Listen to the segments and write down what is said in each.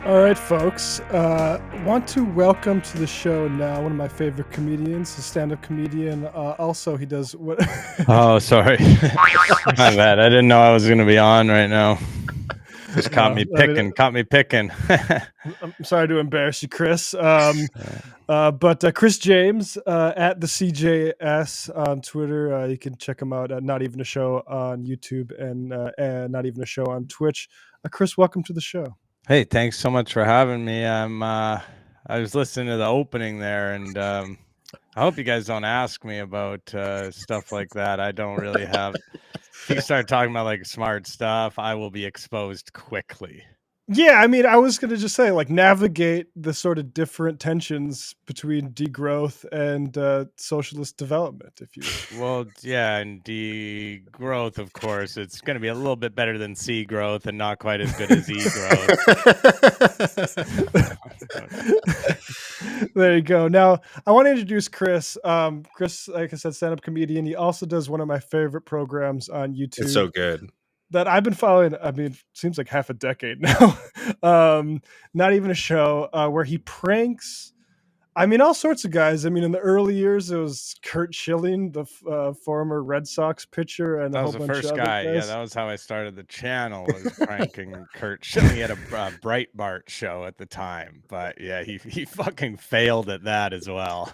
All right, folks. Want to welcome to the show now one of my favorite comedians, a stand-up comedian. Also, he does what? Oh, sorry. My bad. I didn't know I was going to be on right now. Just caught me picking. I'm sorry to embarrass you, Chris. But Chris James at the CJS on Twitter. You can check him out at Not Even a Show on YouTube and Not Even a Show on Twitch. Chris, welcome to the show. Hey, thanks so much for having me. I was listening to the opening there, and I hope you guys don't ask me about stuff like that. I don't really have. If you start talking about like smart stuff, I will be exposed quickly. Yeah, I mean, I was going to just say, like, navigate the sort of different tensions between degrowth and socialist development, if you will. Well, yeah, and degrowth, of course, it's going to be a little bit better than C growth and not quite as good as E growth. There you go. Now, I want to introduce Chris. Chris, like I said, stand-up comedian. He also does one of my favorite programs on YouTube. It's so good. That I've been following, I mean, seems like half a decade now. Not Even a Show, where he pranks, I mean, all sorts of guys. I mean, in the early years, it was Curt Schilling, the former Red Sox pitcher, and that a was whole the bunch first of guy. other guys. Yeah, that was how I started the channel, was pranking Curt Schilling. He had a Breitbart show at the time, but yeah, he fucking failed at that as well.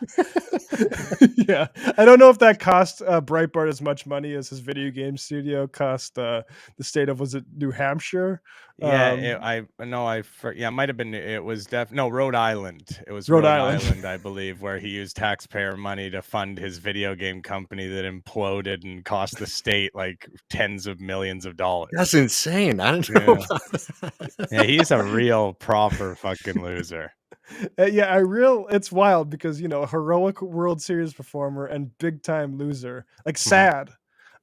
Yeah, I don't know if that cost Breitbart as much money as his video game studio cost the state of, was it New Hampshire? Yeah, it might have been. It was Rhode Island. It was Rhode Rhode Island. Island, I believe, where he used taxpayer money to fund his video game company that imploded and cost the state like tens of millions of dollars. That's insane. I didn't know about that. Yeah, he's a real proper fucking loser. It's wild because, you know, a heroic World Series performer and big time loser, like sad.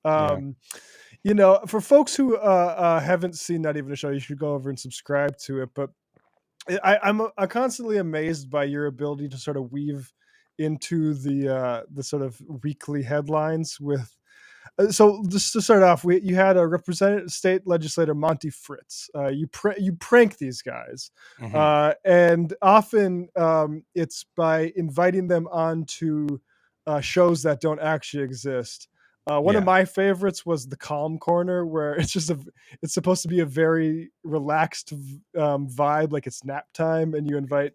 You know, for folks who haven't seen Not Even a Show, you should go over and subscribe to it. But I'm constantly amazed by your ability to sort of weave into the sort of weekly headlines with. So just to start off, you had a representative state legislator, Monty Fritz. You prank these guys, and often it's by inviting them onto shows that don't actually exist. One of my favorites was the Calm Corner, where it's supposed to be a very relaxed vibe, like it's nap time, and you invite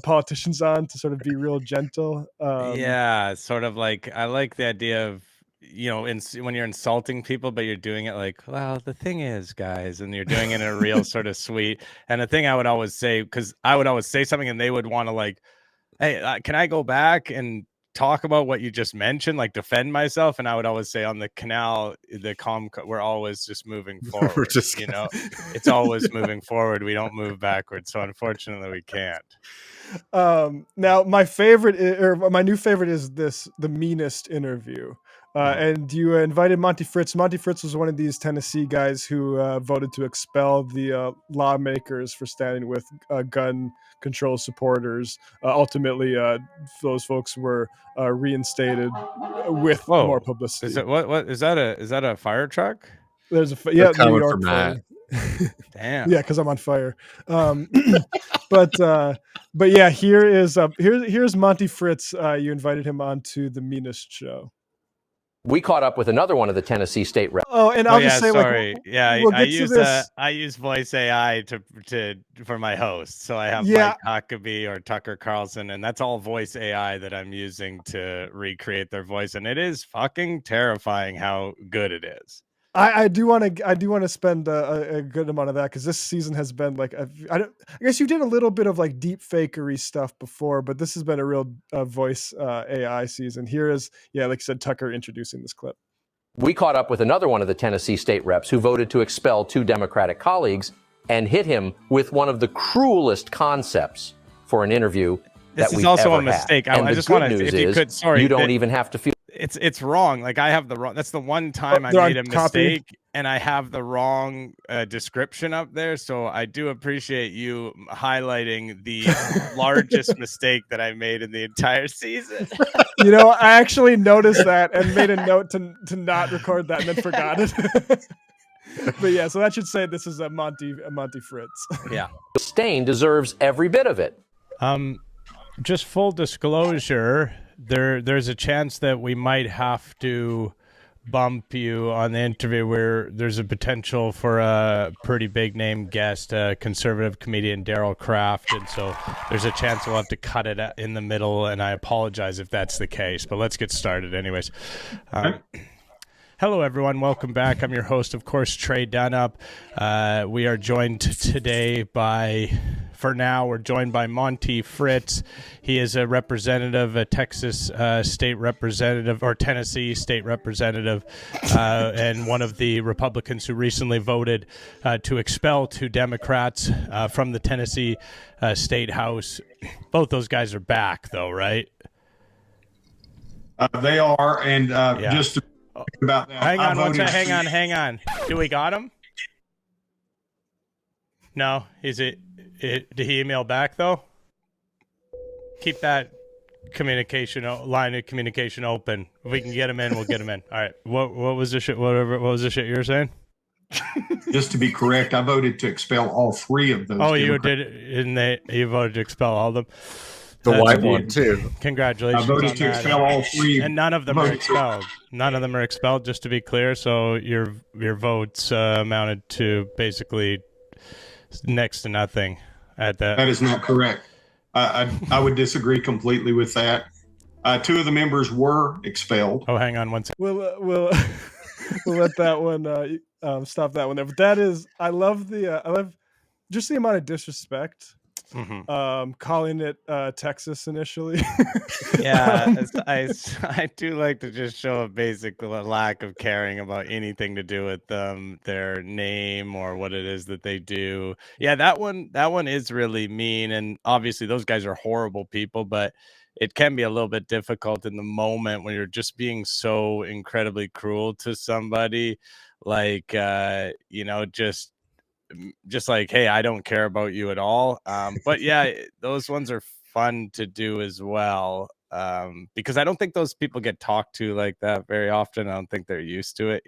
politicians on to sort of be real gentle. Yeah, sort of like, I like the idea of, you know, when you're insulting people, but you're doing it like, well, the thing is, guys, and you're doing it in a real sort of sweet. And the thing I would always say, because I would always say something and they would want to like, hey, can I go back and talk about what you just mentioned, like defend myself? And I would always say, on the canal, we're always just moving forward. We're just, you know, it's always moving forward. We don't move backwards. So unfortunately we can't. Now my new favorite is the meanest interview. And you invited Monty Fritz. Monty Fritz was one of these Tennessee guys who voted to expel the lawmakers for standing with gun control supporters. Ultimately, those folks were reinstated with more publicity. Is it what is that a fire truck? There's New York for Matt. Damn. Yeah, because I'm on fire. But yeah, here's Monty Fritz. You invited him on to the meanest show. We caught up with another one of the Tennessee state reps. Oh, and I'll just say, sorry. we'll I use voice AI for my host. So I have like Huckabee or Tucker Carlson, and that's all voice AI that I'm using to recreate their voice. And it is fucking terrifying how good it is. I do want to spend a good amount of that, because this season has been like I guess you did a little bit of like deep fakery stuff before, but this has been a real voice AI season. Here is, like I said, Tucker introducing this clip. We caught up with another one of the Tennessee state reps who voted to expel two Democratic colleagues and hit him with one of the cruelest concepts for an interview that we've ever had. This is also a mistake. I just want to, if you could, sorry, you don't even have to feel. It's wrong. Like, I have the wrong. That's the one time I made a mistake, and I have the wrong description up there. So I do appreciate you highlighting the largest mistake that I made in the entire season. You know, I actually noticed that and made a note to not record that, and then forgot it. But yeah, so that should say this is a Monty Fritz. Yeah. Stain deserves every bit of it. Just full disclosure, there's a chance that we might have to bump you on the interview where there's a potential for a pretty big name guest, conservative comedian Daryl Kraft, and so there's a chance we'll have to cut it in the middle, and I apologize if that's the case, but let's get started anyways. Hello, everyone. Welcome back. I'm your host, of course, Trey Dunup. We are joined today we're joined by Monty Fritz. He is a representative, a Texas state representative, or Tennessee state representative, and one of the Republicans who recently voted to expel 2 Democrats from the Tennessee State House. Both those guys are back, though, right? They are, and just to about that. Hang on. Do we got him? No, did he email back though? Keep that line of communication open. If we can get him in, we'll get him in. All right. What was the shit? What was the shit you were saying? Just to be correct, I voted to expel all 3 of those. Oh, you did, and you voted to expel all of them. The white one too. Congratulations. I voted to expel all 3, and none of them are expelled. None of them are expelled, just to be clear. So your votes amounted to basically next to nothing at that. That is not correct. I would disagree completely with that. 2 of the members were expelled. Oh, hang on one second. We'll let that one stop that one there. But that is, I love just the amount of disrespect. Mm-hmm. Calling it Texas initially. Yeah, I do like to just show a basic lack of caring about anything to do with their name or what it is that they do. Yeah, that one is really mean, and obviously those guys are horrible people, but it can be a little bit difficult in the moment when you're just being so incredibly cruel to somebody, like just like, hey, I don't care about you at all. But yeah, those ones are fun to do as well, because I don't think those people get talked to like that very often. I don't think they're used to it,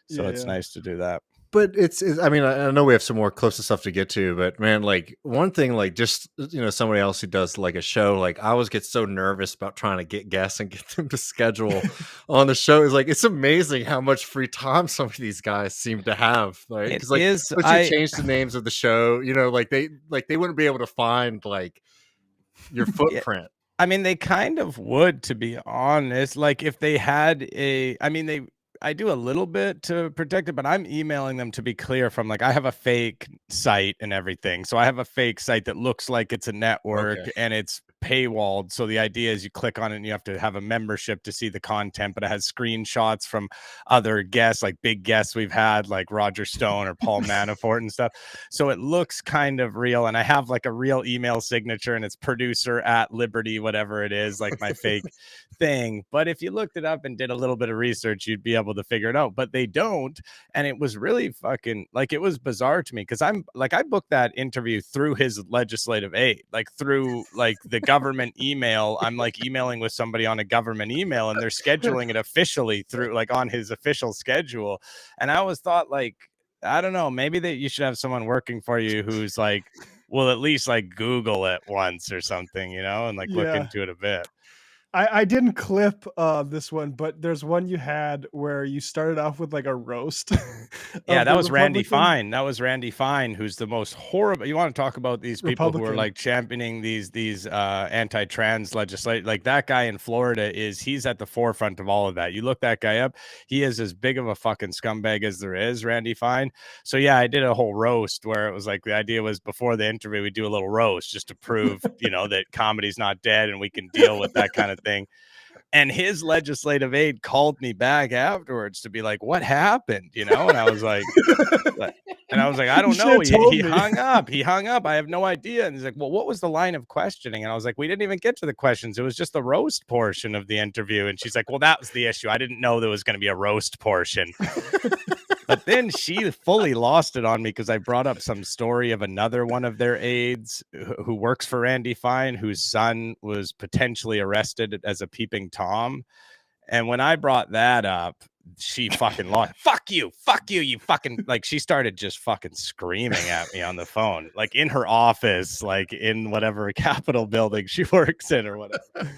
so it's nice to do that. But it's I mean, I know we have some more closer stuff to get to, but man, like one thing, like just, somebody else who does like a show, like I always get so nervous about trying to get guests and get them to schedule on the show. Is like, it's amazing how much free time some of these guys seem to have. Right. Because like, once you change the names of the show, like they wouldn't be able to find like your footprint. I mean, they kind of would, to be honest. Like if they had I do a little bit to protect it, but I'm emailing them, to be clear, from like, I have a fake site and everything. So I have a fake site that looks like it's a network, and it's paywalled. So the idea is you click on it and you have to have a membership to see the content, but it has screenshots from other guests, like big guests we've had, like Roger Stone or Paul Manafort and stuff. So it looks kind of real. And I have like a real email signature, and it's producer@liberty, whatever it is, like my fake thing. But if you looked it up and did a little bit of research, you'd be able to figure it out, but they don't. And it was really fucking, like, it was bizarre to me, because I'm like, I booked that interview through his legislative aid, like through like the government email. I'm like emailing with somebody on a government email, and they're scheduling it officially through like on his official schedule. And I always thought, like, I don't know, maybe that you should have someone working for you who's like, will at least like Google it once or something, and like look into it a bit. I didn't clip this one, but there's one you had where you started off with like a roast. Yeah, that was Randy Fine. That was Randy Fine, who's the most horrible. You want to talk about these people who are like championing these anti-trans legislation? Like that guy in Florida he's at the forefront of all of that. You look that guy up, he is as big of a fucking scumbag as there is, Randy Fine. So yeah, I did a whole roast where it was like, the idea was before the interview we do a little roast just to prove that comedy's not dead and we can deal with that kind of thing. And his legislative aide called me back afterwards to be like, what happened? And I was like, I don't know. He hung up. I have no idea. And he's like, well, what was the line of questioning? And I was like, we didn't even get to the questions. It was just the roast portion of the interview. And she's like, well, that was the issue. I didn't know there was going to be a roast portion. But then she fully lost it on me because I brought up some story of another one of their aides who works for Randy Fine, whose son was potentially arrested as a peeping Tom. And when I brought that up, she fucking lost. Fuck you, you fucking, like, she started just fucking screaming at me on the phone, like in her office, like in whatever Capitol building she works in or whatever.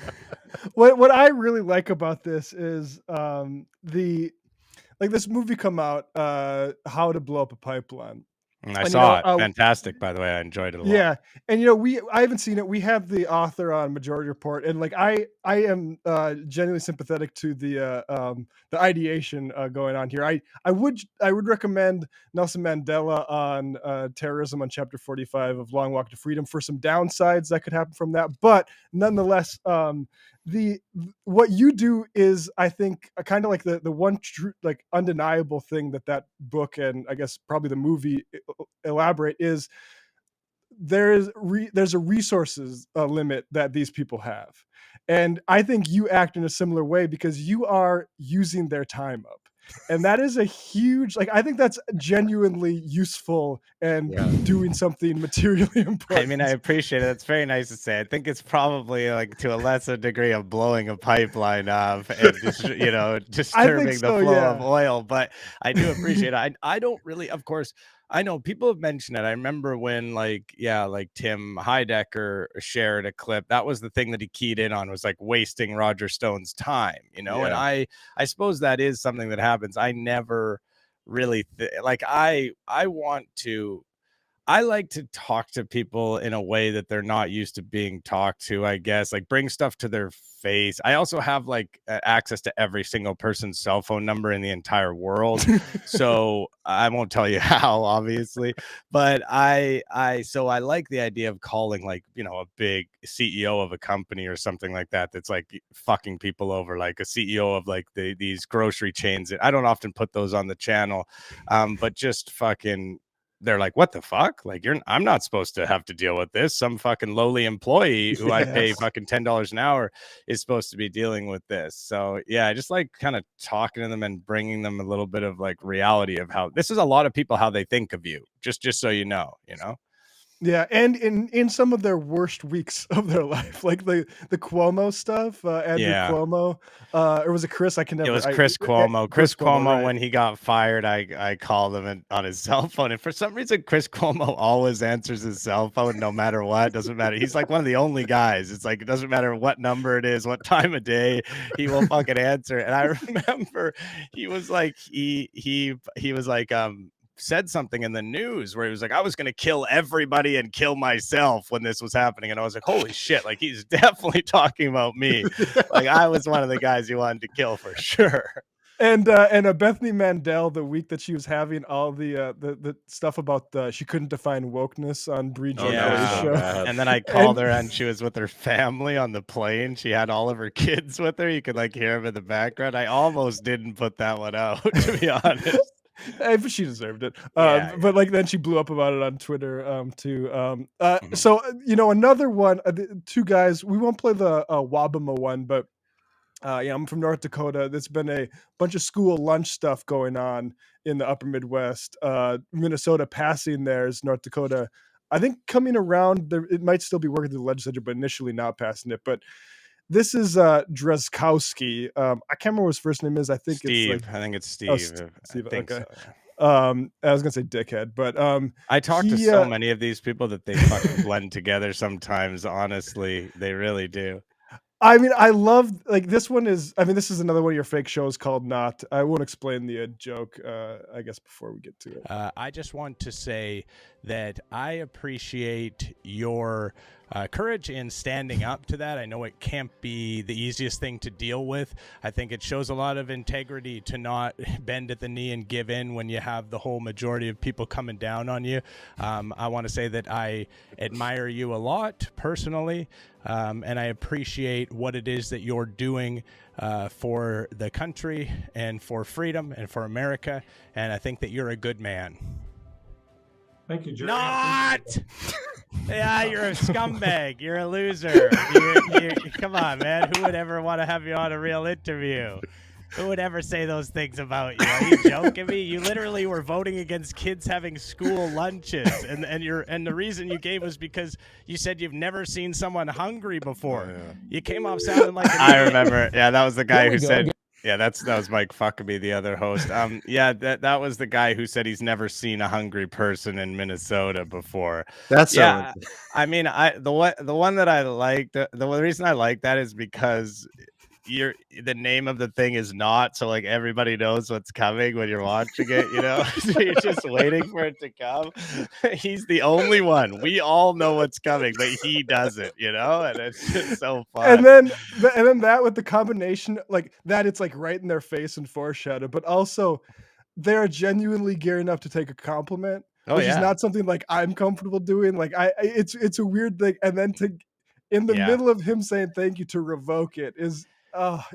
What I really like about this is this movie come out, How to Blow Up a Pipeline. I saw it. Fantastic, by the way. I enjoyed it a lot. Yeah, and I haven't seen it. We have the author on Majority Report, and like I am genuinely sympathetic to the ideation going on here. I would recommend Nelson Mandela on terrorism on chapter 45 of Long Walk to Freedom for some downsides that could happen from that, but nonetheless, what you do is, I think, kind of like the one true, like, undeniable thing that book, and I guess probably the movie elaborate, is there's a resources limit that these people have, and I think you act in a similar way because you are using their time up, and that is a huge, like, I think that's genuinely useful and doing something materially important. I mean, I appreciate it. It's very nice to say. I think it's probably, like, to a lesser degree of blowing a pipeline off and disturbing the flow of oil, but I do appreciate it. I don't really, of course, I know people have mentioned it. I remember when, like Tim Heidecker shared a clip. That was the thing that he keyed in on, was like wasting Roger Stone's time, and I suppose that is something that happens. I never really I like to talk to people in a way that they're not used to being talked to, I guess, like bring stuff to their face. I also have like access to every single person's cell phone number in the entire world. So I won't tell you how, obviously, but I like the idea of calling, like, a big CEO of a company or something like that, that's like fucking people over, like a CEO of like these grocery chains. I don't often put those on the channel, but just fucking, they're like, what the fuck? Like, I'm not supposed to have to deal with this. Some fucking lowly employee who I pay fucking $10 an hour is supposed to be dealing with this. So yeah, I just like kind of talking to them and bringing them a little bit of like reality of how this is a lot of people, how they think of you, just so you know. Yeah, and in some of their worst weeks of their life, like the Cuomo stuff, Andrew Cuomo, or was it Chris? I can never. It was Chris Cuomo. Chris Cuomo, right. When he got fired, I called him on his cell phone, and for some reason, Chris Cuomo always answers his cell phone, no matter what. Doesn't matter. He's like one of the only guys. It's like, it doesn't matter what number it is, what time of day, he will fucking answer. And I remember he was like, he was like, said something in the news where he was like, I was going to kill everybody and kill myself when this was happening. And I was like, holy shit, like, he's definitely talking about me. Like, I was one of the guys he wanted to kill for sure. And Bethany Mandel, the week that she was having all the stuff about she couldn't define wokeness on Brie George's show. And then I called her and she was with her family on the plane. She had all of her kids with her. You could like hear them in the background. I almost didn't put that one out, to be honest. She deserved it, but like then she blew up about it on Twitter too. So another one, two guys. We won't play the Wabama one, but I'm from North Dakota. There's been a bunch of school lunch stuff going on in the Upper Midwest. Minnesota passing theirs, North Dakota, I think, coming around. It might still be working through the legislature, but initially not passing it. But this is Drazkowski. I can't remember what his first name is. I think Steve. it's I think it's Steve. Oh, Steve. I think okay. So. I was gonna say dickhead, but I talk to so many of these people that they fucking blend together sometimes. Honestly, they really do. I mean, I love, like, this one is, I mean, this is another one of your fake shows called Not. I won't explain the joke, I guess, before we get to it. I just want to say that I appreciate your courage in standing up to that. I know it can't be the easiest thing to deal with. I think it shows a lot of integrity to not bend at the knee and give in when you have the whole majority of people coming down on you. I want to say that I admire you a lot personally, and I appreciate what it is that you're doing for the country and for freedom and for America, and I think that you're a good man. Thank you, Jerry. Not! Yeah, you're a scumbag. You're a loser. Come on, man. Who would ever want to have you on a real interview? Who would ever say those things about you? Are you joking me? You literally were voting against kids having school lunches, and the reason you gave was because you said you've never seen someone hungry before. You came off sounding like I remember. Yeah, that was the guy who said Yeah, that was Mike Huckabee, the other host. Yeah, that was the guy who said he's never seen a hungry person in Minnesota before. That's Yeah, so. I mean, the one that I liked, the reason I like that is because the name of the thing is not, so like everybody knows what's coming when you're watching it, you know. So you're just waiting for it to come. He's the only one. We all know what's coming, but he doesn't, you know, and it's just so fun. And then that with the combination like that, it's like right in their face and foreshadow, but also they're genuinely gearing up to take a compliment, Oh which is yeah. not something like I'm comfortable doing. Like it's a weird thing, and then to in the Yeah. middle of him saying thank you to revoke it is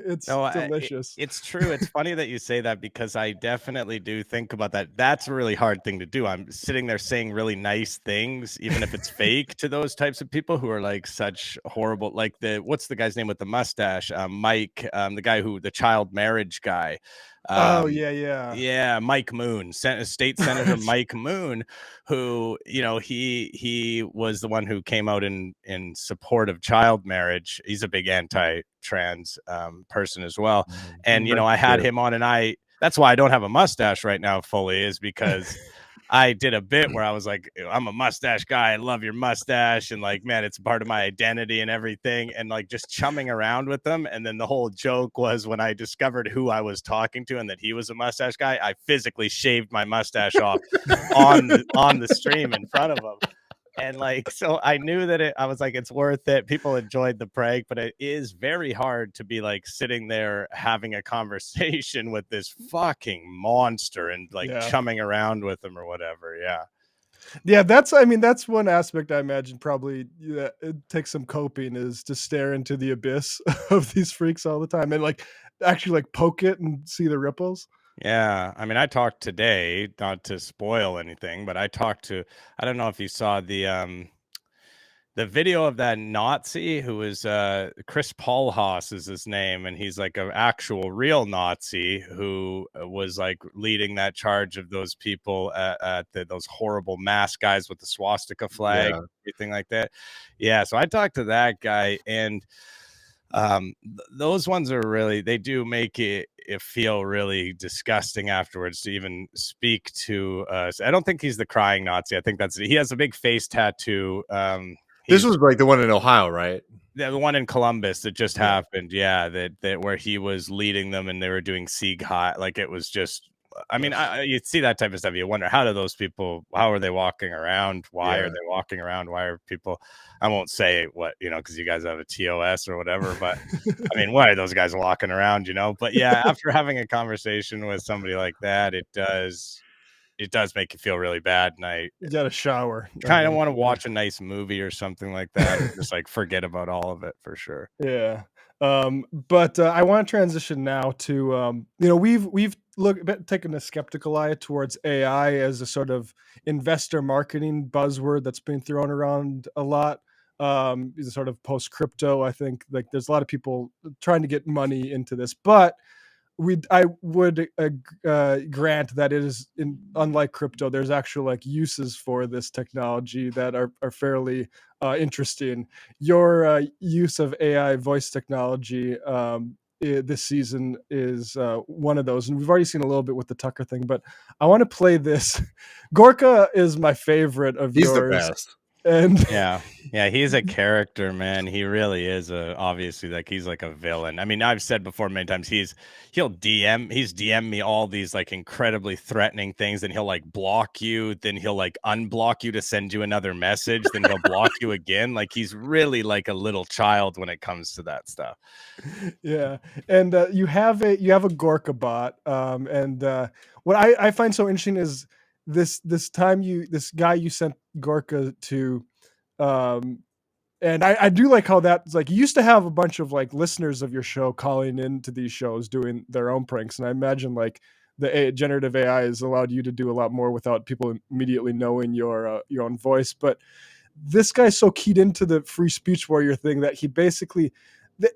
it's No, delicious. it's true. It's funny that you say that because I definitely do think about that. That's a really hard thing to do. I'm sitting there saying really nice things, even if it's fake, to those types of people who are like such horrible. Like what's the guy's name with the mustache? Mike, the guy the child marriage guy. Oh Um, yeah. yeah, Mike Moon, State Senator Mike Moon, who, you know, he was the one who came out in support of child marriage. He's a big anti-trans person as well. And, you know, I had him on, and that's why I don't have a mustache right now fully, is because I did a bit where I was like, I'm a mustache guy. I love your mustache. And like, man, it's part of my identity and everything. And like just chumming around with them. And then the whole joke was when I discovered who I was talking to and that he was a mustache guy, I physically shaved my mustache off on the stream in front of him. And like, so I knew that I was like, it's worth it. People enjoyed the prank, but it is very hard to be like sitting there having a conversation with this fucking monster and like chumming around with him or whatever. Yeah. That's one aspect I imagine probably it takes some coping, is to stare into the abyss of these freaks all the time and like actually like poke it and see the ripples. Yeah, I mean, I talked today, not to spoil anything, but I don't know if you saw the video of that Nazi who was Chris Paulhaus is his name, and he's like an actual real Nazi who was like leading that charge of those people at those horrible mass guys with the swastika flag, everything like that. Yeah, so I talked to that guy, and those ones are really, they do make it feel really disgusting afterwards to even speak to us. I don't think he's the crying Nazi. I think he has a big face tattoo. This was like the one in Ohio, right? The one in Columbus that just happened. Yeah, that where he was leading them and they were doing Sieg Heil. Like it was just, I mean, you see that type of stuff. You wonder, how are they walking around? Why are they walking around? Why are people, I won't say what, you know, because you guys have a TOS or whatever, but I mean, why are those guys walking around, you know? But yeah, after having a conversation with somebody like that, it does make you feel really bad. And you got to shower. Kind of want to watch a nice movie or something like that, or just like forget about all of it for sure. Yeah. But I want to transition now to you know, we've taken a skeptical eye towards AI as a sort of investor marketing buzzword that's been thrown around a lot. Is a sort of post crypto. I think like there's a lot of people trying to get money into this, but I would grant that it is unlike crypto. There's actual like uses for this technology that are fairly interesting. Your use of AI voice technology this season is one of those, and we've already seen a little bit with the Tucker thing. But I want to play this. Gorka is my favorite of He's yours. the best. And yeah, he's a character, man. He really is obviously like he's like a villain. I mean, I've said before many times he's DM me all these like incredibly threatening things, and he'll like block you, then he'll like unblock you to send you another message, then he'll block you again. Like he's really like a little child when it comes to that stuff. Yeah, and you have a Gorkabot, and what I find so interesting is this guy you sent Gorka to, and I do like how that's like you used to have a bunch of like listeners of your show calling into these shows doing their own pranks, and I imagine like the generative AI has allowed you to do a lot more without people immediately knowing your own voice. But this guy's so keyed into the free speech warrior thing that he basically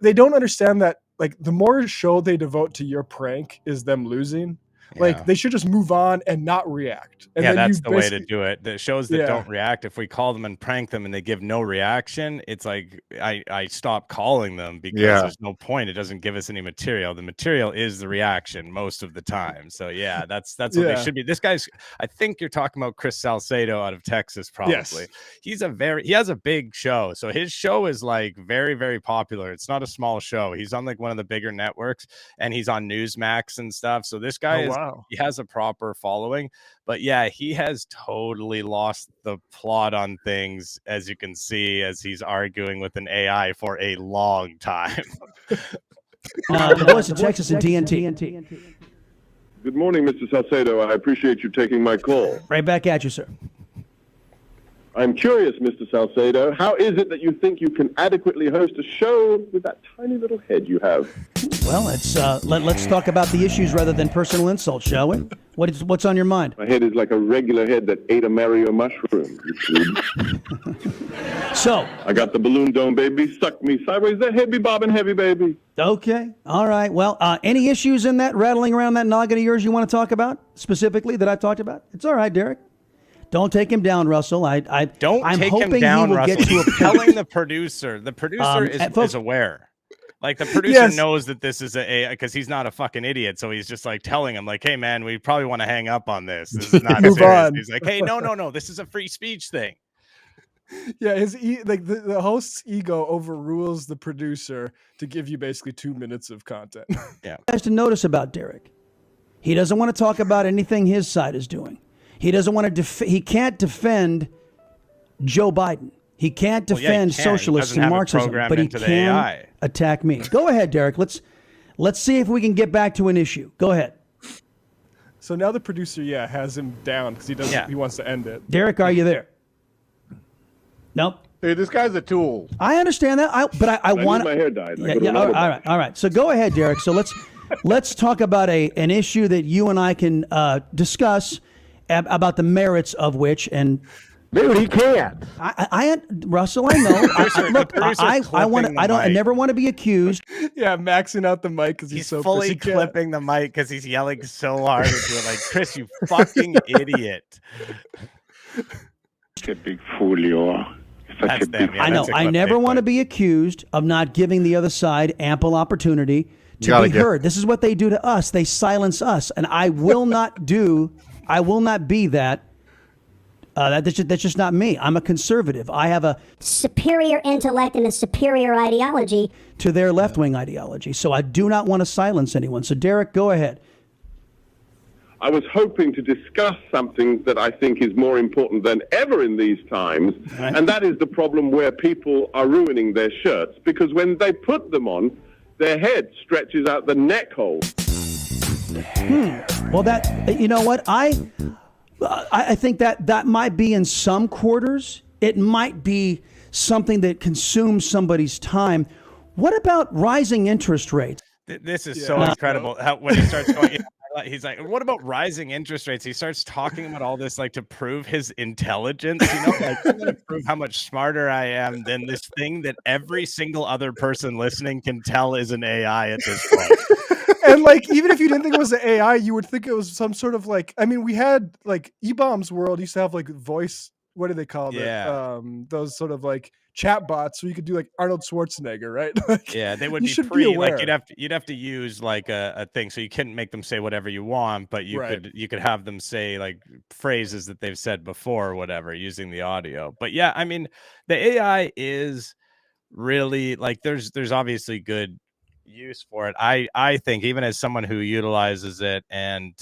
they don't understand that like the more show they devote to your prank is them losing. Like they should just move on and not react. And yeah, then that's you the way to basically do it. The shows that don't react, if we call them and prank them and they give no reaction, it's like I stop calling them because there's no point. It doesn't give us any material. The material is the reaction most of the time. So yeah, that's what they should be. This guy's, I think you're talking about Chris Salcedo out of Texas, probably. Yes. He has a big show. So his show is like very, very popular. It's not a small show. He's on like one of the bigger networks and he's on Newsmax and stuff. So this guy he has a proper following. But yeah, he has totally lost the plot on things, as you can see, as he's arguing with an AI for a long time. The voice of Texas and TNT. Good morning, Mr. Salcedo. I appreciate you taking my call. Right back at you, sir. I'm curious, Mr. Salcedo, how is it that you think you can adequately host a show with that tiny little head you have? Well, let's talk about the issues rather than personal insults, shall we? What's on your mind? My head is like a regular head that ate a Mario mushroom. So I got the balloon dome, baby. Suck me sideways. That head be bobbing heavy, baby. Okay. All right. Well, any issues in that rattling around that noggin of yours you want to talk about specifically that I've talked about? It's all right, Derek. Don't take him down, Russell. I'm take hoping him down, he will Russell. get to He's telling the producer. The producer is aware. Like the producer knows that this is because he's not a fucking idiot. So he's just like telling him, like, "Hey, man, we probably want to hang up on this. This is not serious." On. He's like, "Hey, no, this is a free speech thing." Yeah, the host's ego overrules the producer to give you basically 2 minutes of content. Yeah. Has to notice about Derek. He doesn't want to talk about anything his side is doing. He doesn't want to. He can't defend Joe Biden. He can't defend socialists and Marxism, but he can attack me. Go ahead, Derek. Let's see if we can get back to an issue. Go ahead. So now the producer, has him down because he doesn't. He wants to end it. Derek, are you there? Nope. Hey, this guy's a tool. I understand that. I want my hair dyed. All right. So go ahead, Derek. So let's talk about an issue that you and I can discuss about the merits of which and. Dude, he can't. Russell, I know. I never want to be accused. Yeah, maxing out the mic because he's so fully clipping the mic because he's yelling so hard into it. Like, Chris, you fucking idiot. Such a big fool you are. I know. I never want to be accused of not giving the other side ample opportunity to be heard. This is what they do to us. They silence us, and I will not be that. That's just not me. I'm a conservative. I have a superior intellect and a superior ideology to their left-wing ideology. So I do not want to silence anyone. So Derek, go ahead. I was hoping to discuss something that I think is more important than ever in these times, and that is the problem where people are ruining their shirts because when they put them on, their head stretches out the neck hole. Well, you know what? I think that might be in some quarters. It might be something that consumes somebody's time. What about rising interest rates? This is so incredible. When he starts going, he's like, "What about rising interest rates?" He starts talking about all this, like to prove his intelligence. Like I'm going to prove how much smarter I am than this thing that every single other person listening can tell is an AI at this point. And like, even if you didn't think it was an AI, you would think it was some sort of like, I mean, we had like E-Bomb's World used to have like voice, what do they call it? Those sort of like chat bots where you could do like Arnold Schwarzenegger, right? Like, they would be like you'd have to use like a thing. So you couldn't make them say whatever you want, but you could have them say like phrases that they've said before or whatever using the audio. But yeah, I mean, the AI is really like there's obviously good use for it. I think even as someone who utilizes it, and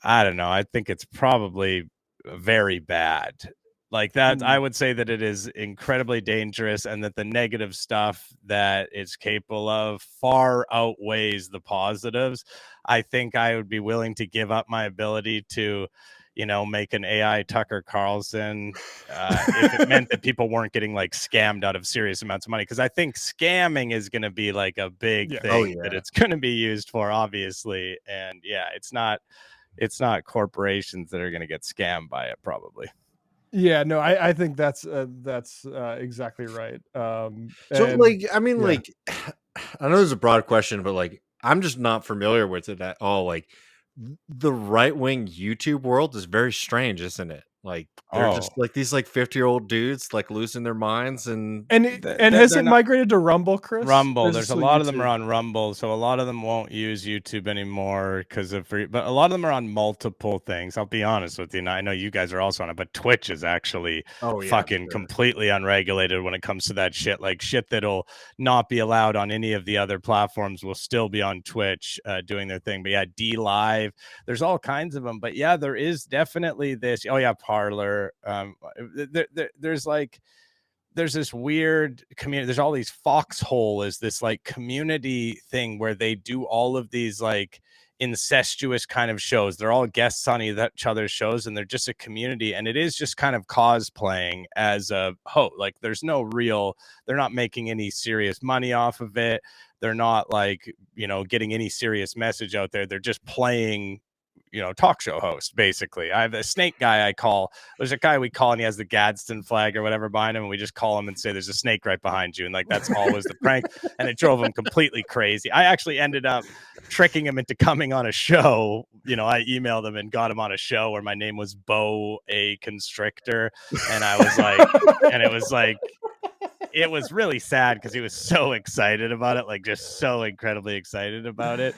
I don't know, I think it's probably very bad. Like that, I would say that it is incredibly dangerous and that the negative stuff that it's capable of far outweighs the positives. I think I would be willing to give up my ability to make an AI Tucker Carlson if it meant that people weren't getting like scammed out of serious amounts of money. Because I think scamming is going to be like a big thing that it's going to be used for, obviously. And it's not corporations that are going to get scammed by it, probably. Yeah, no, I think that's exactly right. So like, I mean, like, I know this is a broad question, but like, I'm just not familiar with it at all. Like, the right-wing YouTube world is very strange, isn't it? Like they're just like these like 50-year-old dudes like losing their minds and has it migrated to Rumble, Chris? Rumble. There's a lot of them are on Rumble, so a lot of them won't use YouTube anymore because of but a lot of them are on multiple things. I'll be honest with you. Now, I know you guys are also on it, but Twitch is actually fucking completely unregulated when it comes to that shit. Like shit that'll not be allowed on any of the other platforms will still be on Twitch doing their thing. But yeah, D Live, there's all kinds of them. But yeah, there is definitely this. Oh yeah, Parlor. There's this weird community. There's all these Foxhole is this like community thing where they do all of these like incestuous kind of shows. They're all guests on each other's shows, and they're just a community, and it is just kind of cosplaying as a host. Like there's no real, they're not making any serious money off of it. They're not like, you know, getting any serious message out there. They're just playing, you know, talk show host. Basically, I have a snake guy I call. There's a guy we call, and he has the Gadsden flag or whatever behind him, and we just call him and say there's a snake right behind you, and like that's always the prank. And it drove him completely crazy. I actually ended up tricking him into coming on a show. You know, I emailed him and got him on a show where my name was Bo A Constrictor, and I was like, and it was like, it was really sad because he was so excited about it, like just so incredibly excited about it.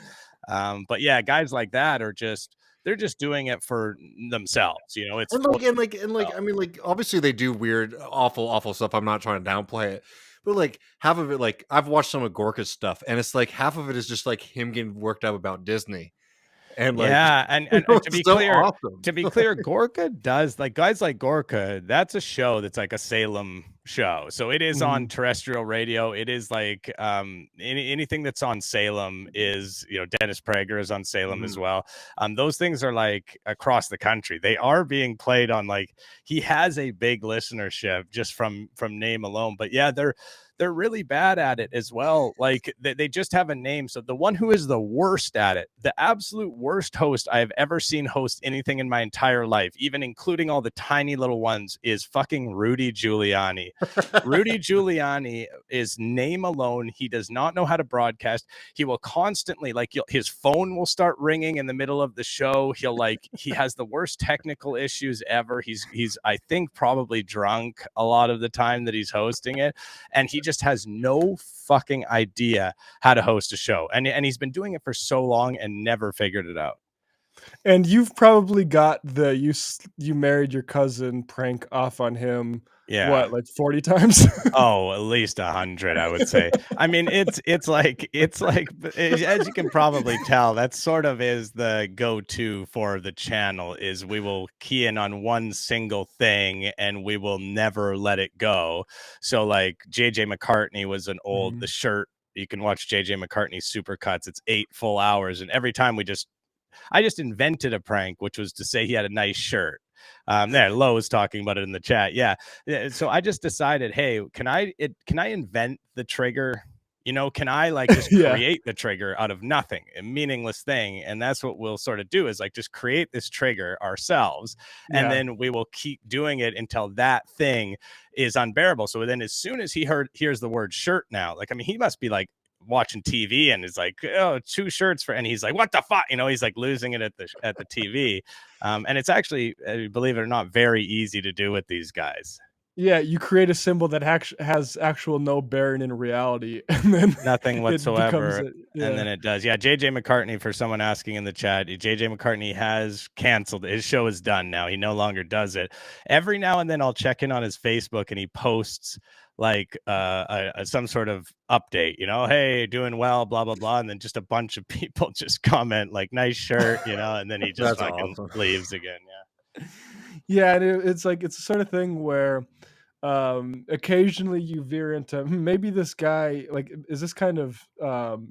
But yeah, guys like that are just, they're just doing it for themselves, you know. It's and I mean, like obviously they do weird, awful stuff. I'm not trying to downplay it, but like half of it, like I've watched some of Gorka's stuff, and it's like half of it is just like him getting worked up about Disney. And like, yeah, and to be so clear, awesome. To be clear, Gorka does, like guys like Gorka, that's a show that's like a Salem show. So it is on terrestrial radio. It is like anything that's on Salem is, you know, Dennis Prager is on Salem as well. Those things are like across the country. They are being played on, like, he has a big listenership just from name alone. But yeah, they're really bad at it as well. Like they just have a name. So the one who is the worst at it, the absolute worst host I have ever seen host anything in my entire life, even including all the tiny little ones, is fucking Rudy Giuliani. Rudy Giuliani is name alone. He does not know how to broadcast. He will constantly, like, his phone will start ringing in the middle of the show. He has the worst technical issues ever. He's I think probably drunk a lot of the time that he's hosting it. And he just has no fucking idea how to host a show. And he's been doing it for so long and never figured it out. And you've probably got the you married your cousin prank off on him. Yeah. What, like 40 times? Oh, at least 100, I would say. I mean, it's like as you can probably tell, that sort of is the go-to for the channel, is we will key in on one single thing and we will never let it go. So like JJ McCartney was an old, the shirt, you can watch JJ McCartney's Supercuts. It's 8 full hours. And every time I just invented a prank, which was to say he had a nice shirt. There, Lo is talking about it in the chat. Yeah. So I just decided, hey, can I invent the trigger? You know, can I like just create the trigger out of nothing, a meaningless thing? And that's what we'll sort of do, is like just create this trigger ourselves. And then we will keep doing it until that thing is unbearable. So then as soon as he hears the word shirt now, like, I mean, he must be like watching TV and is like, oh, 2 shirts for, and he's like, what the fuck, you know, he's like losing it at the TV. And it's actually, believe it or not, very easy to do with these guys. Yeah, you create a symbol that has actual no bearing in reality, and then nothing whatsoever, and then it does. Yeah, JJ McCartney, for someone asking in the chat, JJ McCartney has canceled. His show is done now. He no longer does it. Every now and then I'll check in on his Facebook, and he posts like some sort of update, you know, hey, doing well, blah blah blah, and then just a bunch of people just comment like, nice shirt, you know, and then he just fucking leaves again. Yeah, and it's like, it's the sort of thing where occasionally you veer into, maybe this guy, like, is this kind of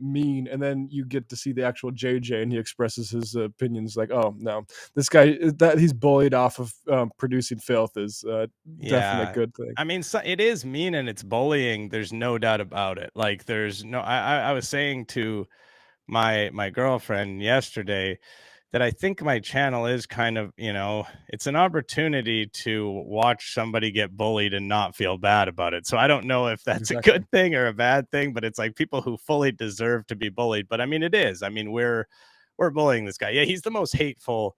mean, and then you get to see the actual JJ and he expresses his opinions like, oh no, this guy, that he's bullied off of producing filth is definitely a good thing. I mean, so it is mean and it's bullying, there's no doubt about it. Like, there's no, I was saying to my girlfriend yesterday that I think my channel is kind of, you know, it's an opportunity to watch somebody get bullied and not feel bad about it. So I don't know if that's a good thing or a bad thing, but it's like people who fully deserve to be bullied. But I mean, it is. I mean, we're we're bullying this guy. Yeah, he's the most hateful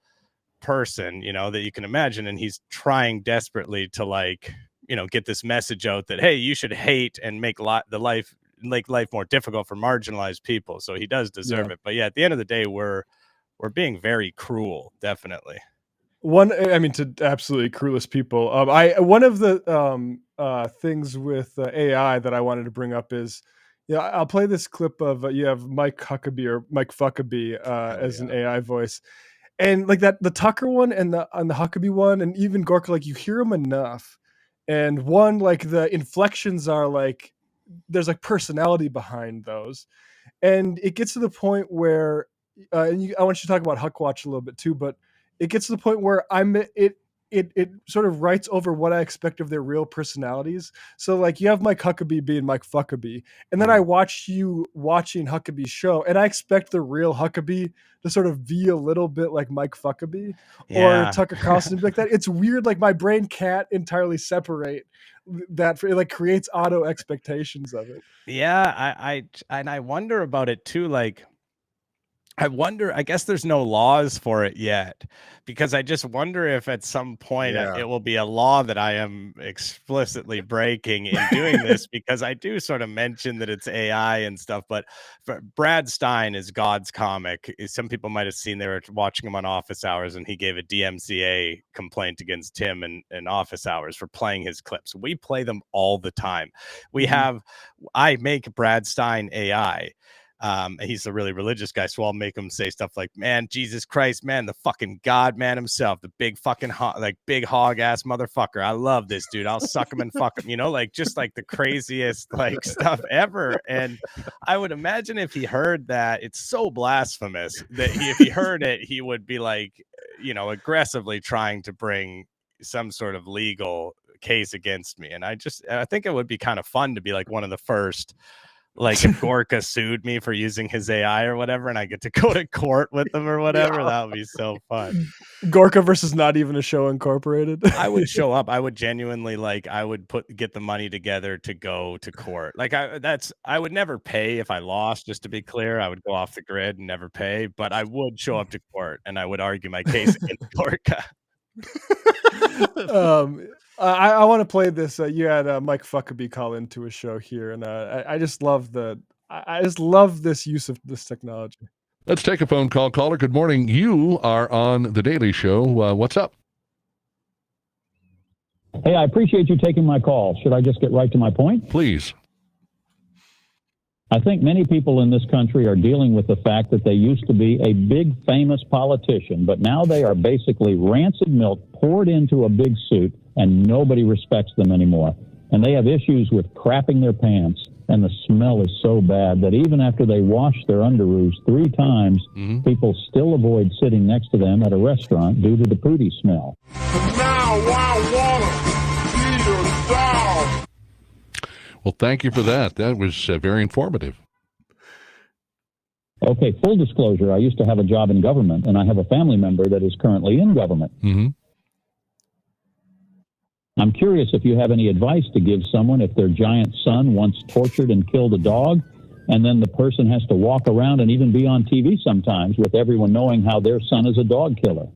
person, that you can imagine, and he's trying desperately to, like, get this message out that, hey, you should hate and make life more difficult for marginalized people. So he does deserve it. But yeah, at the end of the day, we're being very cruel, definitely. To absolutely cruelest people. One of the things with AI that I wanted to bring up is, I'll play this clip of you have Mike Huckabee or Mike Fuckabee as an AI voice, and like that the Tucker one and the Huckabee one and even Gorka, like you hear them enough, and one, like the inflections are like there's like personality behind those, and it gets to the point where I want you to talk about Huck Watch a little bit too, but it gets to the point where it sort of writes over what I expect of their real personalities. So like you have Mike Huckabee being Mike Fuckabee, and then I watch you watching Huckabee's show, and I expect the real Huckabee to sort of be a little bit like Mike Fuckabee or Tucker Carlson like that. It's weird. Like my brain can't entirely separate that. It like creates auto expectations of it. Yeah, I wonder about it too. Like, I guess there's no laws for it yet, because I just wonder if at some point it will be a law that I am explicitly breaking in doing this, because I do sort of mention that it's AI and stuff, but Brad Stein is God's comic. Some people might have seen, they were watching him on Office Hours, and he gave a DMCA complaint against him and Office Hours for playing his clips. We play them all the time. I make Brad Stein AI. He's a really religious guy, so I'll make him say stuff like, man, Jesus Christ, man, the fucking God man himself, the big fucking big hog ass motherfucker. I love this dude. I'll suck him and fuck him, like just like the craziest like stuff ever. And I would imagine if he heard that, it's so blasphemous that if he heard it, he would be like, aggressively trying to bring some sort of legal case against me. And I think it would be kind of fun to be like one of the first. Like if Gorka sued me for using his AI or whatever, and I get to go to court with them or whatever, that would be so fun. Gorka versus Not Even a Show Incorporated. I would show up. I would genuinely I would get the money together to go to court. Like I would never pay if I lost, just to be clear. I would go off the grid and never pay, but I would show up to court and I would argue my case against Gorka. I want to play this. You had Mike Fuckabee call into a show here, and I just love this use of this technology. Let's take a phone call. Caller, good morning. You are on The Daily Show. What's up? Hey, I appreciate you taking my call. Should I just get right to my point? Please. I think many people in this country are dealing with the fact that they used to be a big, famous politician, but now they are basically rancid milk poured into a big suit, and nobody respects them anymore. And they have issues with crapping their pants, and the smell is so bad that even after they wash their underoos 3 times, people still avoid sitting next to them at a restaurant due to the pooty smell. Well, thank you for that. That was very informative. Okay, full disclosure, I used to have a job in government, and I have a family member that is currently in government. I'm curious if you have any advice to give someone if their giant son once tortured and killed a dog, and then the person has to walk around and even be on TV sometimes with everyone knowing how their son is a dog killer.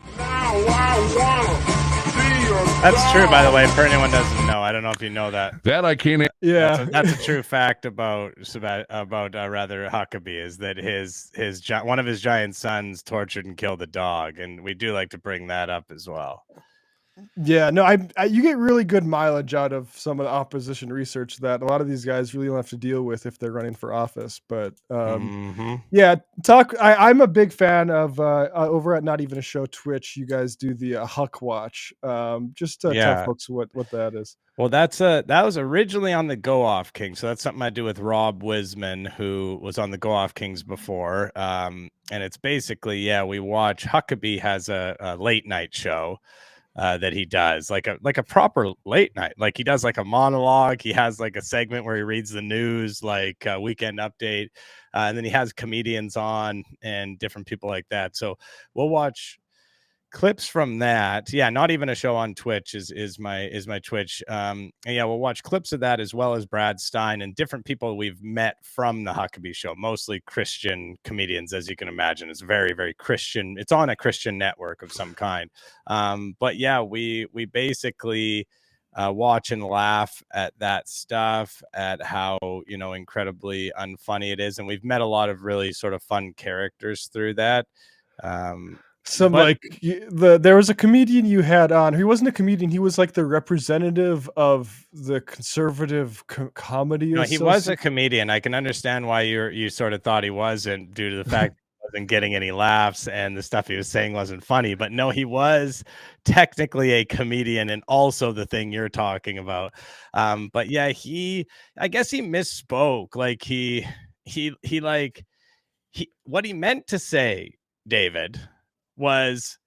That's true, by the way, for anyone who doesn't know. I don't know if you know that. That I can't. Yeah, that's a true fact about Huckabee, is that his one of his giant sons tortured and killed a dog, and we do like to bring that up as well. Yeah, no, you get really good mileage out of some of the opposition research that a lot of these guys really don't have to deal with if they're running for office. But yeah, I'm a big fan of over at Not Even a Show Twitch. You guys do the Huck Watch. Just to tell folks what that is. Well, that was originally on the Go Off Kings, so that's something I do with Rob Wisman, who was on the Go Off Kings before. And it's basically, we watch. Huckabee has a late night show that he does, like a proper late night. Like he does like a monologue. He has like a segment where he reads the news, like a weekend update, and then he has comedians on and different people like that. So we'll watch clips from that. Yeah, not even a show on Twitch is my Twitch. And yeah, we'll watch clips of that as well as Brad Stein and different people we've met from the Huckabee show, mostly Christian comedians, as you can imagine. It's very, very Christian. It's on a Christian network of some kind. But yeah, we basically watch and laugh at that stuff, at how, you know, incredibly unfunny it is. And we've met a lot of really sort of fun characters through that. There was a comedian you had on. He wasn't a comedian. He was like the representative of the conservative comedy. No, he was a comedian. I can understand why you sort of thought he wasn't, due to the fact he wasn't getting any laughs and the stuff he was saying wasn't funny. But no, he was technically a comedian and also the thing you're talking about. But yeah, I guess he misspoke. Like what he meant to say, David, was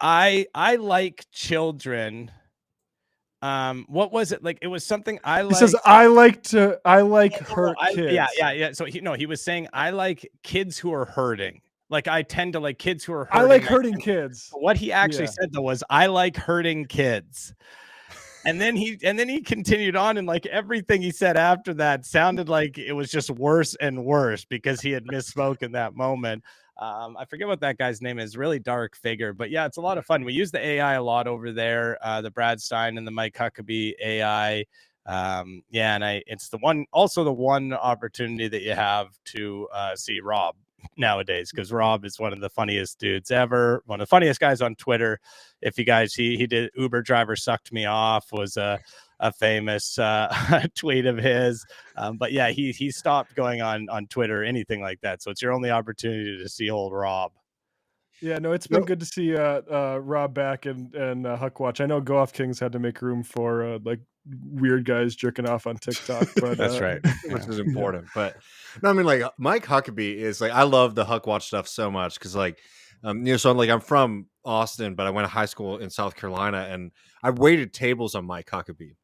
I like children. What was it? Like, it was something I like. He says I like hurt kids. Yeah. So he was saying I like kids who are hurting. Like, I tend to like kids who are hurting. I like hurting kids. What he actually said though was I like hurting kids. And then he continued on, and like everything he said after that sounded like it was just worse and worse because he had misspoke in that moment. I forget what that guy's name is, really dark figure, but yeah, it's a lot of fun. We use the AI a lot over there, the Brad Stein and the Mike Huckabee AI. And it's the one opportunity that you have to see Rob nowadays, because Rob is one of the funniest dudes ever, one of the funniest guys on Twitter. If you guys, he did Uber driver sucked me off, was a famous tweet of his. But yeah, he stopped going on Twitter or anything like that. So it's your only opportunity to see old Rob. Yeah, no, it's been good to see Rob back and Huck watch. I know Go Off Kings had to make room for like weird guys jerking off on TikTok, but that's right, which is important. But no, I mean, like Mike Huckabee is like, I love the Huck Watch stuff so much because like, so I'm from Austin, but I went to high school in South Carolina, and I waited tables on Mike Huckabee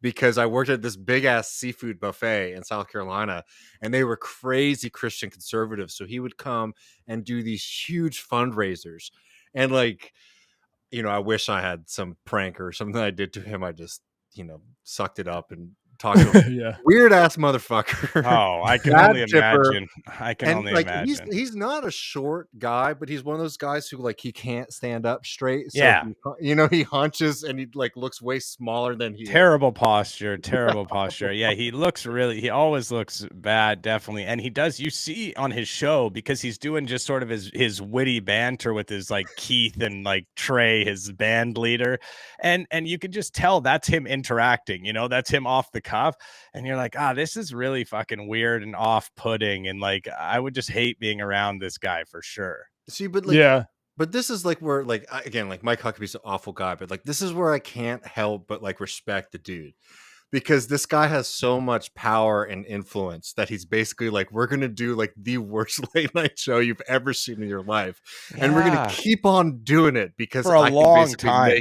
because I worked at this big ass seafood buffet in South Carolina, and they were crazy Christian conservatives. So he would come and do these huge fundraisers, and like, you know, I wish I had some prank or something I did to him. I just, you know, sucked it up and talked to him. Yeah, weird ass motherfucker. Oh, I can only imagine. I can only imagine. He's not a short guy, but he's one of those guys who like he can't stand up straight. So yeah, he hunches and he like looks way smaller than he. Terrible posture. Yeah, he always looks bad, definitely. And he does. You see on his show, because he's doing just sort of his witty banter with his like Keith and like Trey, his band leader, and you can just tell that's him interacting. You know, that's him off the cuff, and you're like, this is really fucking weird and off-putting, and like I would just hate being around this guy for sure. See, but like, yeah, but this is like where like again, like Mike Huckabee's an awful guy, but like this is where I can't help but like respect the dude, because this guy has so much power and influence that he's basically like, we're going to do like the worst late night show you've ever seen in your life. Yeah. And we're going to keep on doing it because for a long time.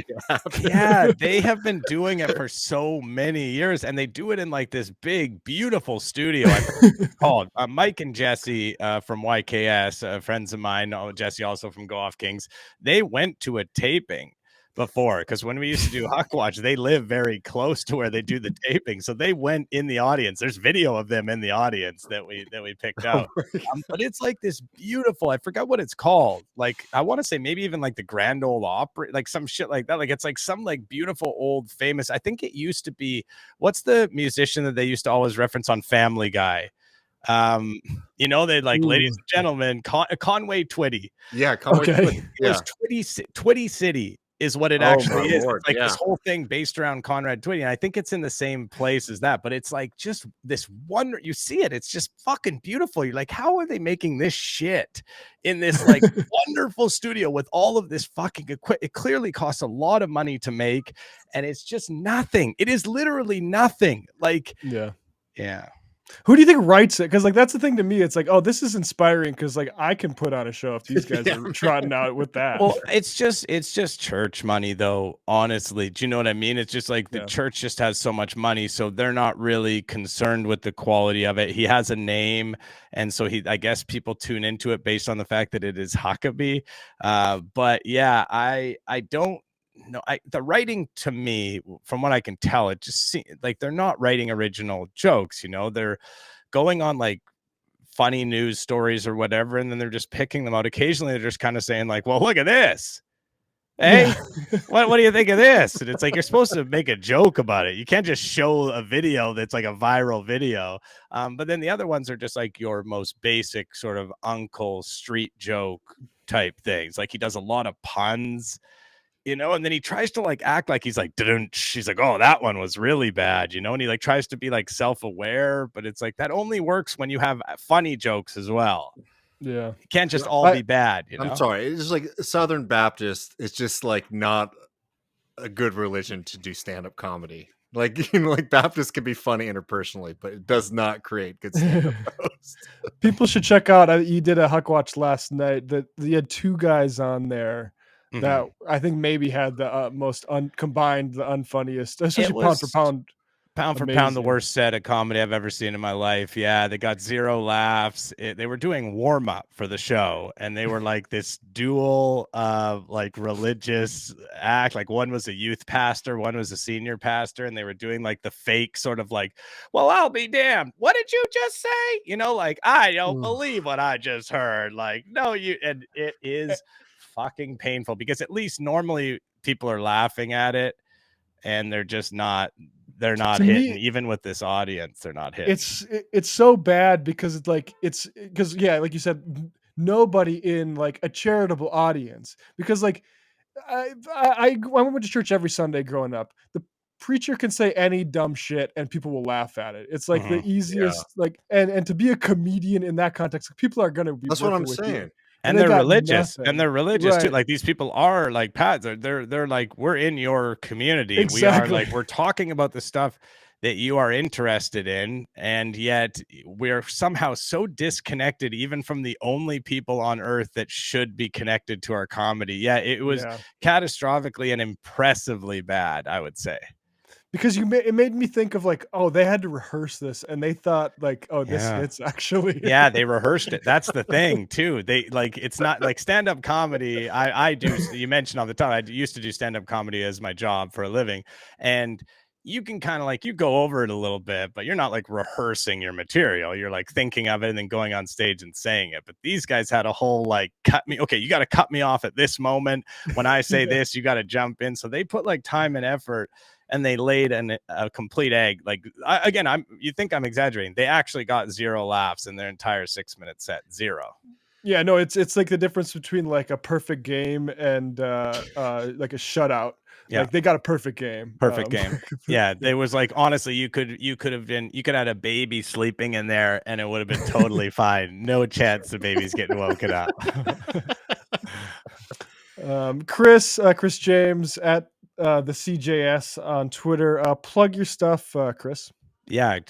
Yeah, they have been doing it for so many years, and they do it in like this big, beautiful studio. It's called Mike and Jesse from YKS, friends of mine. Jesse also from Go Off Kings. They went to a taping before, because when we used to do Huck Watch, they live very close to where they do the taping, so they went in the audience. There's video of them in the audience that we picked out. But it's like this beautiful, I forgot what it's called, like I want to say maybe even like the Grand Ole Opry, like some shit like that. Like it's like some like beautiful old famous, I think it used to be, what's the musician that they used to always reference on Family Guy? You know, they like, ladies and gentlemen, Conway Twitty. Yeah, Conway Twitty. Yeah. It was Twitty City is what it actually is. Lord, it's like this whole thing based around Conrad Twitty, and I think it's in the same place as that, but it's like just this wonder. You see it, it's just fucking beautiful. You're like, how are they making this shit in this like wonderful studio with all of this fucking equipment? It clearly costs a lot of money to make, and it's just nothing. It is literally nothing. Like, yeah. Who do you think writes it? Because like that's the thing to me. It's like, oh, this is inspiring because like I can put on a show if these guys are trotting out with that. Well, it's just church money, though. Honestly, do you know what I mean? It's just like the church just has so much money, so they're not really concerned with the quality of it. He has a name, and so I guess people tune into it based on the fact that it is Huckabee. But yeah, I don't. No, the writing to me, from what I can tell, it just seems like they're not writing original jokes. They're going on like funny news stories or whatever, and then they're just picking them out. Occasionally, they're just kind of saying like, "Well, look at this, hey, what do you think of this?" And it's like you're supposed to make a joke about it. You can't just show a video that's like a viral video. But then the other ones are just like your most basic sort of uncle street joke type things. Like he does a lot of puns. And then he tries to like act like he's like, didn't she's like, oh, that one was really bad, and he like tries to be like self-aware, but it's like that only works when you have funny jokes as well. Yeah, it can't just all be bad. I'm sorry, it's just like Southern Baptist. It's just like not a good religion to do stand-up comedy. Like like Baptists can be funny interpersonally, but it does not create good stand-up hosts. People should check out. You did a Huck Watch last night. That you had two guys on there that I think maybe had the most combined the unfunniest, especially pound for pound. Pound for pound, the worst set of comedy I've ever seen in my life. Yeah, they got 0 laughs. They were doing warm up for the show, and they were like this dual, like religious act. Like one was a youth pastor, one was a senior pastor, and they were doing like the fake sort of like, "Well, I'll be damned. What did you just say?" Like I don't believe what I just heard. Like no, and it is fucking painful because at least normally people are laughing at it, and they're just not. They're not hitting, even with this audience. They're not hitting. It's so bad because it's like like you said, nobody in like a charitable audience. Because like I went to church every Sunday growing up. The preacher can say any dumb shit and people will laugh at it. It's like the easiest like and to be a comedian in that context, people are gonna be. That's what I'm saying. And they're religious, too. Like these people are like Pat. They're like, we're in your community. Exactly. We're talking about the stuff that you are interested in, and yet we're somehow so disconnected, even from the only people on earth that should be connected to our comedy. Yeah, it was catastrophically and impressively bad, I would say. Because it made me think of like, oh, they had to rehearse this, and they thought like, oh, this hits actually. Yeah, they rehearsed it. That's the thing too. They like it's not like stand-up comedy. I do. You mentioned all the time. I used to do stand-up comedy as my job for a living, and you can kind of like you go over it a little bit, but you're not like rehearsing your material. You're like thinking of it and then going on stage and saying it. But these guys had a whole like okay, you got to cut me off at this moment when I say this. You got to jump in. So they put like time and effort. And they laid a complete egg. Like you think I'm exaggerating? They actually got 0 laughs in their entire 6-minute set. 0. Yeah, no, it's like the difference between like a perfect game and like a shutout. Yeah, like they got a perfect game. Perfect game. Yeah, there was like honestly, you could have had a baby sleeping in there, and it would have been totally fine. No chance the baby's getting woken up. Chris James at the CJS on Twitter. Plug your stuff, Chris. Yeah,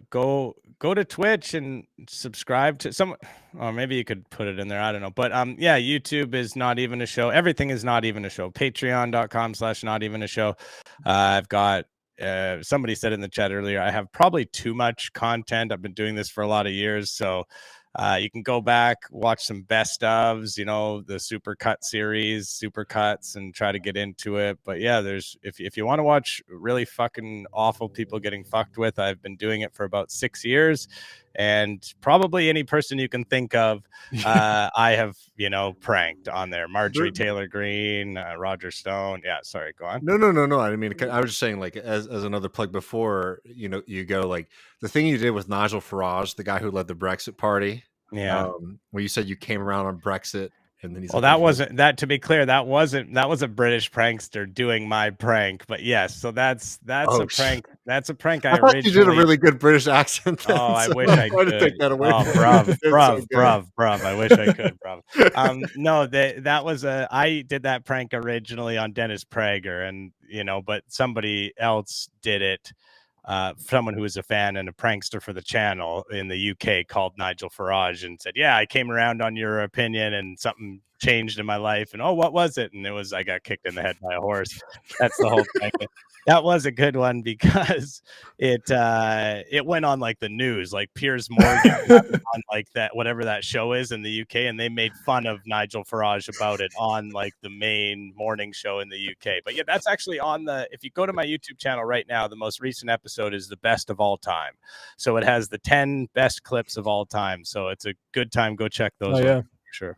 go to Twitch and subscribe to some, or maybe you could put it in there. I don't know, but yeah, YouTube is Not Even a Show. Everything is Not Even a Show. Patreon.com/Not Even a Show. I've got somebody said in the chat earlier, I have probably too much content. I've been doing this for a lot of years, so you can go back, watch some best ofs, the Supercut series, Supercuts, and try to get into it. But yeah, if you want to watch really fucking awful people getting fucked with, I've been doing it for about 6 years, and probably any person you can think of, I have pranked on there. Marjorie Taylor Greene, Roger Stone. Yeah, sorry, go on. No. I mean, I was just saying, like, as another plug before, you go like the thing you did with Nigel Farage, the guy who led the Brexit party. Yeah. Where you said you came around on Brexit, and then he's well, like, that wasn't that. To be clear, that was a British prankster doing my prank. But yes, so that's a prank. That's a prank. I thought you did a really good British accent. Then, I wish I could. Take that away. Oh, bruv. I wish I could, bruv. No, that was I did that prank originally on Dennis Prager, and but somebody else did it. someone who was a fan and a prankster for the channel in the UK called Nigel Farage and said, yeah, I came around on your opinion and something changed in my life. And, oh, what was it? And it was, I got kicked in the head by a horse. That's the whole thing. That was a good one because it went on like the news, like Piers Morgan on like that, whatever that show is in the UK. And they made fun of Nigel Farage about it on like the main morning show in the UK. But yeah, that's actually on if you go to my YouTube channel right now, the most recent episode is the best of all time. So it has the 10 best clips of all time. So it's a good time. Go check those out for sure.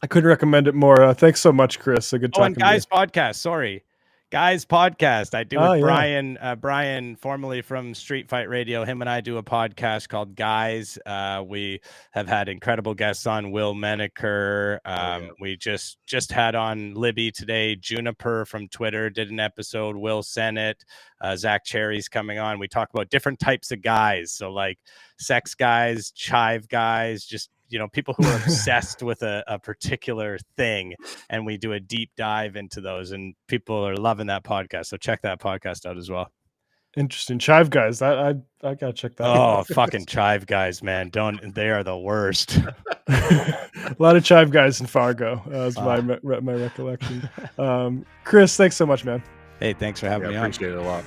I couldn't recommend it more. Thanks so much, Chris. A good talking and Guys Podcast. Sorry. Guys Podcast. I do with Brian, Brian, formerly from Street Fight Radio. Him and I do a podcast called Guys. We have had incredible guests on. Will Menaker. We just had on Libby today. Juniper from Twitter did an episode. Will Sennett. Zach Cherry's coming on. We talk about different types of guys. So like sex guys, chive guys, just people who are obsessed with a particular thing, and we do a deep dive into those, and people are loving that podcast. So check that podcast out as well. Interesting. Chive guys. I gotta check that out. out. Fucking chive guys, man. They are the worst. A lot of chive guys in Fargo. That's my recollection. Chris, thanks so much, man. Hey, thanks for having me on. Appreciate it a lot.